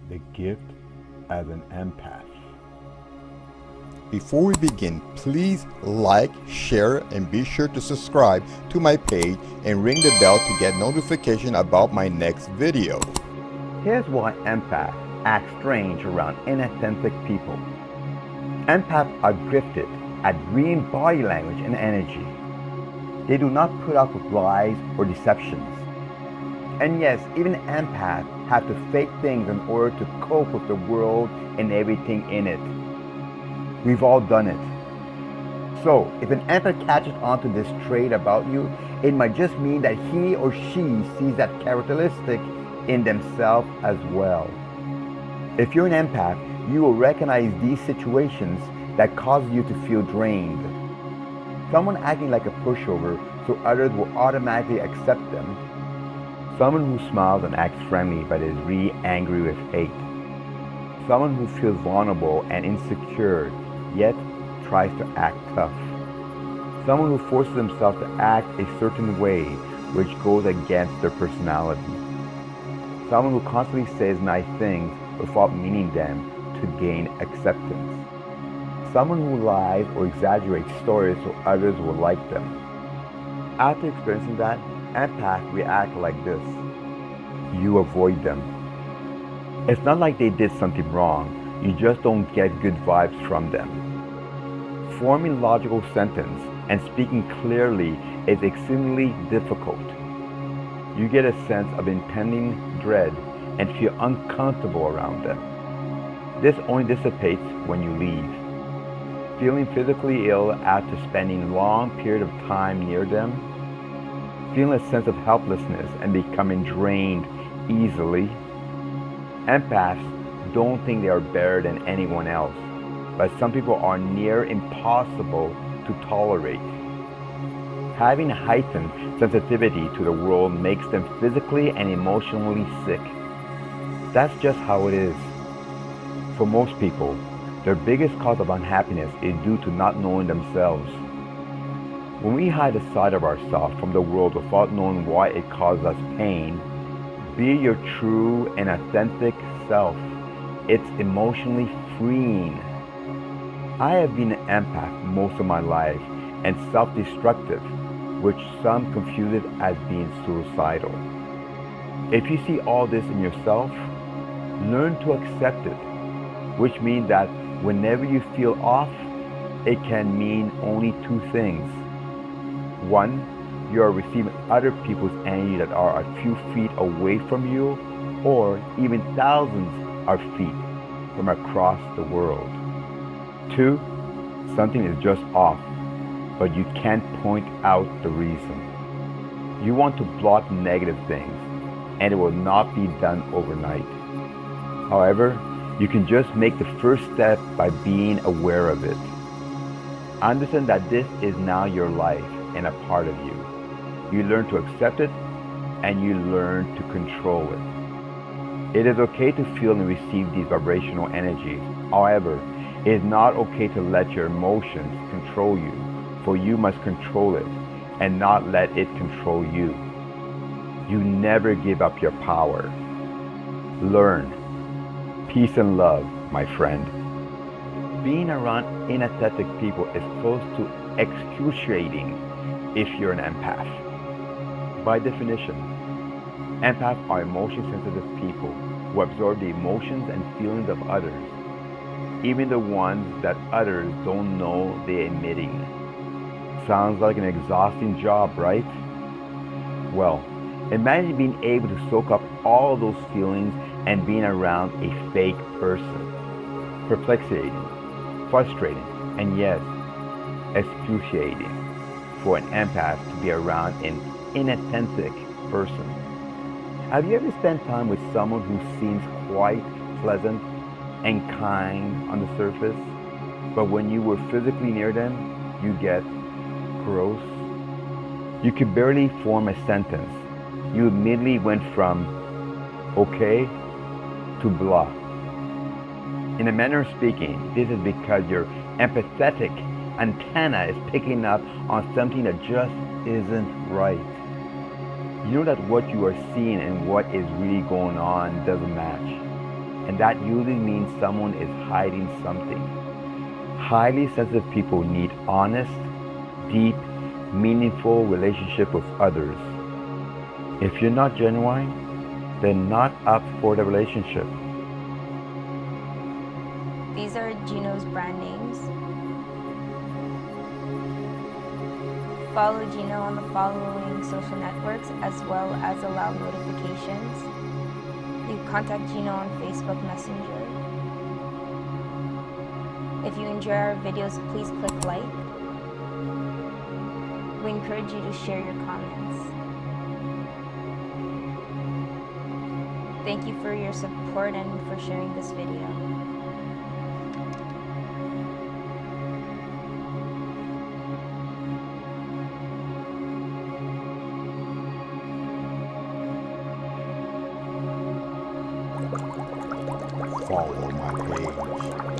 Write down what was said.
The Gift as an Empath. Before we begin, please like, share, and be sure to subscribe to my page and ring the bell to get notification about my next video. Here's why empaths act strange around inauthentic people. Empaths are gifted at reading body language and energy. They do not put up with lies or deceptions. And yes, even empaths have to fake things in order to cope with the world and everything in it. We've all done it. So, if an empath catches on to this trait about you, it might just mean that he or she sees that characteristic in themselves as well. If you're an empath, you will recognize these situations that cause you to feel drained. Someone acting like a pushover so others will automatically accept them. Someone who smiles and acts friendly but is really angry with hate. Someone who feels vulnerable and insecure yet tries to act tough. Someone who forces themselves to act a certain way which goes against their personality. Someone who constantly says nice things without meaning them to gain acceptance. Someone who lies or exaggerates stories so others will like them. After experiencing that, empaths react like this. You avoid them. It's not like they did something wrong, you just don't get good vibes from them. Forming logical sentence and speaking clearly is exceedingly difficult. You get a sense of impending dread and feel uncomfortable around them. This only dissipates when you leave. Feeling physically ill after spending a long period of time near them. Feeling a sense of helplessness and becoming drained easily. Empaths don't think they are better than anyone else, but some people are near impossible to tolerate. Having heightened sensitivity to the world makes them physically and emotionally sick. That's just how it is. For most people, their biggest cause of unhappiness is due to not knowing themselves. When we hide a side of ourselves from the world without knowing why it causes us pain, be your true and authentic self. It's emotionally freeing. I have been an empath most of my life and self-destructive, which some confuse it as being suicidal. If you see all this in yourself, learn to accept it, which means that whenever you feel off, it can mean only two things. One, you are receiving other people's energy that are a few feet away from you, or even thousands of feet from across the world. Two, something is just off, but you can't point out the reason. You want to block negative things, and it will not be done overnight. However, you can just make the first step by being aware of it. Understand that this is now your life and a part of you. You learn to accept it, and you learn to control it. It is okay to feel and receive these vibrational energies. However, it is not okay to let your emotions control you, for you must control it and not let it control you. You never give up your power. Learn. Peace and love, my friend. Being around inauthentic people is close to excruciating if you're an empath. By definition, empaths are emotion-sensitive people who absorb the emotions and feelings of others, even the ones that others don't know they're emitting. Sounds like an exhausting job, right? Well, imagine being able to soak up all those feelings and being around a fake person. Perplexing, frustrating, and yes, excruciating for an empath to be around an inauthentic person. Have you ever spent time with someone who seems quite pleasant and kind on the surface, but when you were physically near them, you get gross? You could barely form a sentence. You immediately went from okay to blah. In a manner of speaking, this is because your empathetic antenna is picking up on something that just isn't right. You know that what you are seeing and what is really going on doesn't match. and that usually means someone is hiding something. Highly sensitive people need honest, deep, meaningful relationship with others. If you're not genuine, then not up for the relationship. These are Gino's brand names. Follow Gino on the following social networks as well as allow notifications. You can contact Gino on Facebook Messenger. If you enjoy our videos, please click like. We encourage you to share your comments. Thank you for your support and for sharing this video. Follow my page.